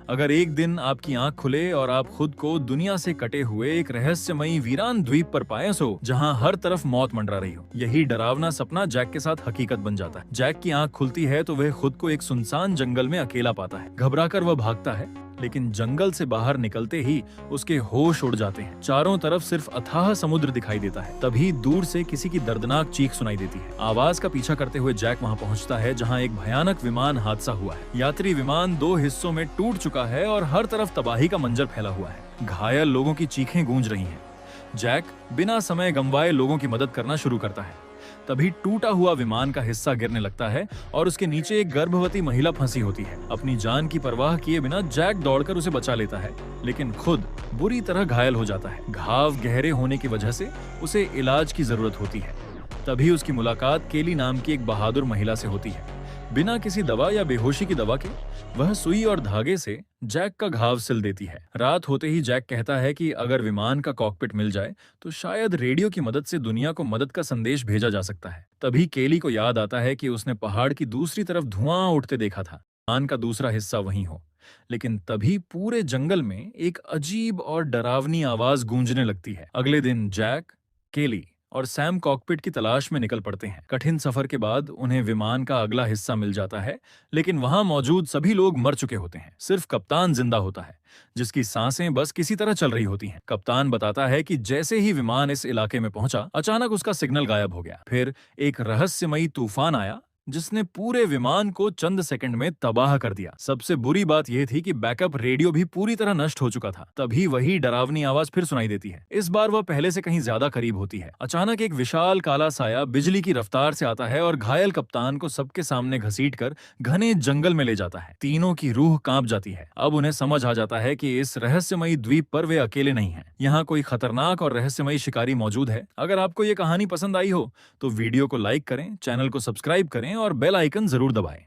अगर एक दिन आपकी आंख खुले और आप खुद को दुनिया से कटे हुए एक रहस्यमयी वीरान द्वीप पर पाए सो, जहां हर तरफ मौत मंडरा रही हो। यही डरावना सपना जैक के साथ हकीकत बन जाता है। जैक की आंख खुलती है तो वह खुद को एक सुनसान जंगल में अकेला पाता है। घबराकर वह भागता है, लेकिन जंगल से बाहर निकलते ही उसके होश उड़ जाते हैं। चारों तरफ सिर्फ अथाह समुद्र दिखाई देता है। तभी दूर से किसी की दर्दनाक चीख सुनाई देती है। आवाज का पीछा करते हुए जैक वहां पहुंचता है जहां एक भयानक विमान हादसा हुआ है। यात्री विमान 2 हिस्सों में टूट चुका है और हर तरफ तबाही का मंजर फैला हुआ है। घायल लोगों की चीखें गूंज रही हैं। जैक बिना समय गंवाए लोगों की मदद करना शुरू करता है। तभी टूटा हुआ विमान का हिस्सा गिरने लगता है और उसके नीचे एक गर्भवती महिला फंसी होती है। अपनी जान की परवाह किए बिना जैक दौड़कर उसे बचा लेता है, लेकिन खुद बुरी तरह घायल हो जाता है। घाव गहरे होने की वजह से उसे इलाज की जरूरत होती है। तभी उसकी मुलाकात केली नाम की एक बहादुर महिला से होती है। बिना किसी दवा या बेहोशी की दवा के वह सुई और धागे से जैक का घाव सिल देती है। रात होते ही जैक कहता है कि अगर विमान का कॉकपिट मिल जाए तो शायद रेडियो की मदद से दुनिया को मदद का संदेश भेजा जा सकता है। तभी केली को याद आता है कि उसने पहाड़ की दूसरी तरफ धुआं उठते देखा था। विमान का दूसरा हिस्सा वहीं हो। लेकिन तभी पूरे जंगल में एक अजीब और डरावनी आवाज गूंजने लगती है। अगले दिन जैक, केली और सैम कॉकपिट की तलाश में निकल पड़ते हैं। कठिन सफर के बाद उन्हें विमान का अगला हिस्सा मिल जाता है, लेकिन वहां मौजूद सभी लोग मर चुके होते हैं। सिर्फ कप्तान जिंदा होता है, जिसकी सांसें बस किसी तरह चल रही होती हैं। कप्तान बताता है कि जैसे ही विमान इस इलाके में पहुंचा, अचानक उसका सिग्नल गायब हो गया। फिर एक रहस्यमयी तूफान आया जिसने पूरे विमान को चंद सेकंड में तबाह कर दिया। सबसे बुरी बात यह थी कि बैकअप रेडियो भी पूरी तरह नष्ट हो चुका था। तभी वही डरावनी आवाज फिर सुनाई देती है। इस बार वह पहले से कहीं ज्यादा करीब होती है। अचानक एक विशाल काला साया बिजली की रफ्तार से आता है और घायल कप्तान को सबके सामने घसीटकर घने जंगल में ले जाता है। तीनों की रूह कांप जाती है। अब उन्हें समझ आ जाता है कि इस रहस्यमयी द्वीप पर वे अकेले नहीं हैं। यहाँ कोई खतरनाक और रहस्यमयी शिकारी मौजूद है। अगर आपको ये कहानी पसंद आई हो तो वीडियो को लाइक करें, चैनल को सब्सक्राइब करें और बेल आइकन जरूर दबाएं।